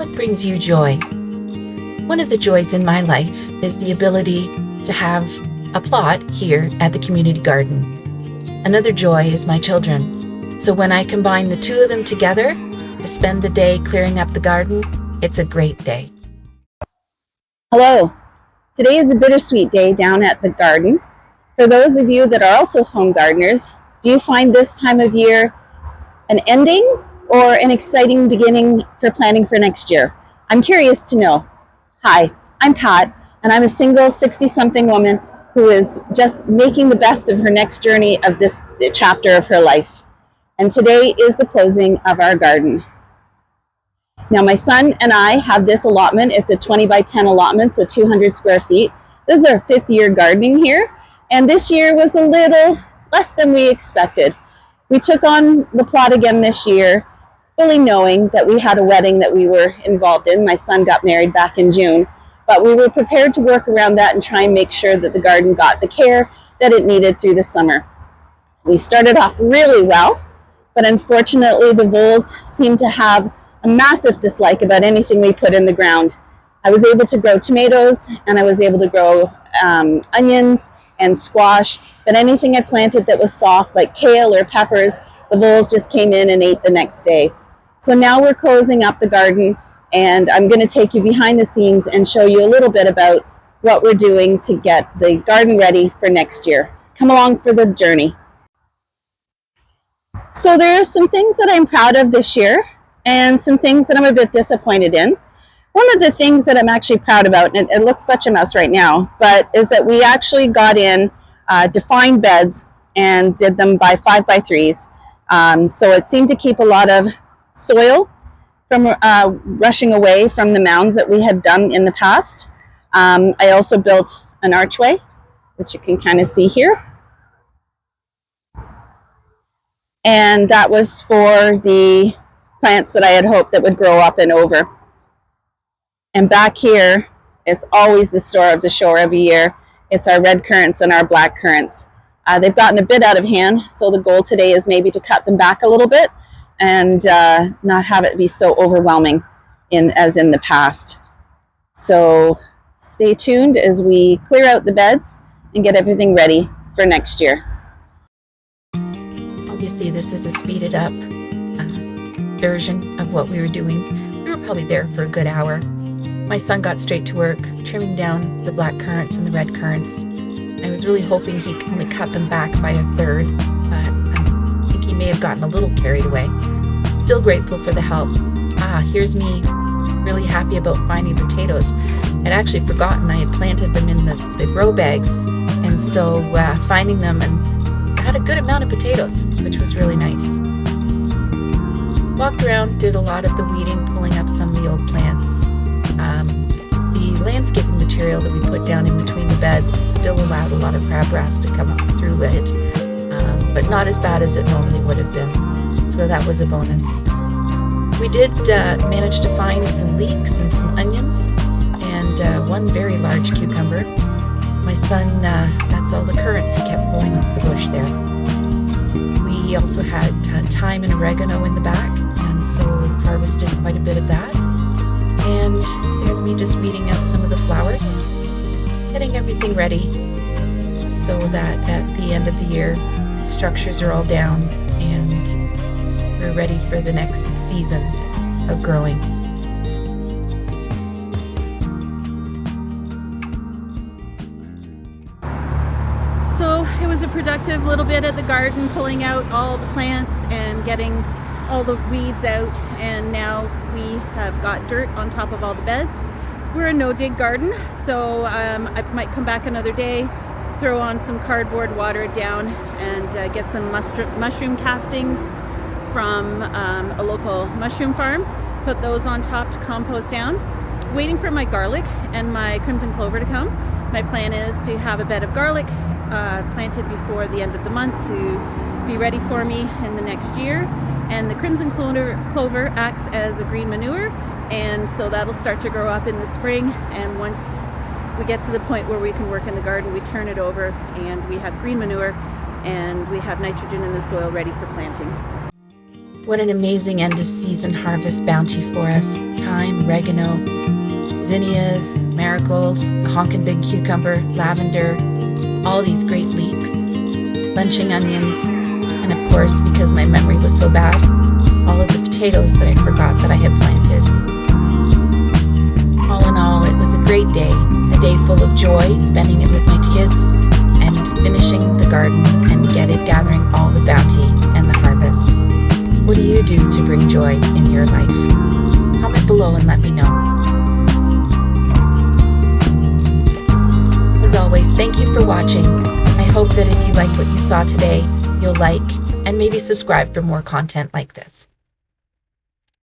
What brings you joy? One of the joys in my life is the ability to have a plot here at the community garden. Another joy is my children. So when I combine the two of them together to spend the day clearing up the garden, it's a great day. Hello. Today is a bittersweet day down at the garden. For those of you that are also home gardeners, do you find this time of year an ending or an exciting beginning for planning for next year? I'm curious to know. Hi, I'm Pat, and I'm a single 60-something woman who is just making the best of her next journey of this chapter of her life. And today is the closing of our garden. Now, my son and I have this allotment. It's a 20 by 10 allotment, so 200 square feet. This is our 5th year gardening here, and this year was a little less than we expected. We took on the plot again this year, fully knowing that we had a wedding that we were involved in. My son got married back in June, but we were prepared to work around that and try and make sure that the garden got the care that it needed through the summer. We started off really well, but unfortunately the voles seemed to have a massive dislike about anything we put in the ground. I was able to grow tomatoes, and I was able to grow onions and squash, but anything I planted that was soft, like kale or peppers, the voles just came in and ate the next day. So now we're closing up the garden, and I'm going to take you behind the scenes and show you a little bit about what we're doing to get the garden ready for next year. Come along for the journey. So there are some things that I'm proud of this year, and some things that I'm a bit disappointed in. One of the things that I'm actually proud about, and it looks such a mess right now, but is that we actually got in defined beds and did them by 5 by 3s. So it seemed to keep a lot of soil from rushing away from the mounds that we had done in the past. I also built an archway, which you can kind of see here. And that was for the plants that I had hoped that would grow up and over. And back here, it's always the star of the show every year. It's our red currants and our black currants. They've gotten a bit out of hand, so the goal today is maybe to cut them back a little bit and not have it be so overwhelming as in the past. So stay tuned as we clear out the beds and get everything ready for next year. Obviously, this is a speeded up version of what we were doing. We were probably there for a good hour. My son got straight to work, trimming down the black currants and the red currants. I was really hoping he could only cut them back by a third, but I think he may have gotten a little carried away. Still grateful for the help. Here's me really happy about finding potatoes. I'd actually forgotten I had planted them in the grow bags, and so finding them, and I had a good amount of potatoes, which was really nice. Walked around, did a lot of the weeding, pulling up some of the old plants. The landscaping material that we put down in between the beds still allowed a lot of crabgrass to come up through it, but not as bad as it normally would have been. So that was a bonus. We did manage to find some leeks and some onions and one very large cucumber. My son, that's all the currants he kept pulling off the bush there. We also had thyme and oregano in the back, and so harvested quite a bit of that. And there's me just weeding out some of the flowers, getting everything ready so that at the end of the year, structures are all down and we're ready for the next season of growing. So it was a productive little bit at the garden, pulling out all the plants and getting all the weeds out, and now we have got dirt on top of all the beds. We're a no-dig garden, so I might come back another day, throw on some cardboard, water it down, and get some mushroom castings from a local mushroom farm, put those on top to compost down. Waiting for my garlic and my crimson clover to come. My plan is to have a bed of garlic planted before the end of the month to be ready for me in the next year. And the crimson clover acts as a green manure, and so that'll start to grow up in the spring. And once we get to the point where we can work in the garden, we turn it over and we have green manure and we have nitrogen in the soil ready for planting. What an amazing end of season harvest bounty for us. thyme, oregano, zinnias, marigolds, honkin' big cucumber, lavender, all these great leeks, bunching onions, and of course, because my memory was so bad, all of the potatoes that I forgot that I had planted. All in all, it was a great day, a day full of joy, spending it with my kids, and finishing the garden and gathering all the bounty and the harvest. What do you do to bring joy in your life? Comment below and let me know. As always, thank you for watching. I hope that if you liked what you saw today, you'll like and maybe subscribe for more content like this.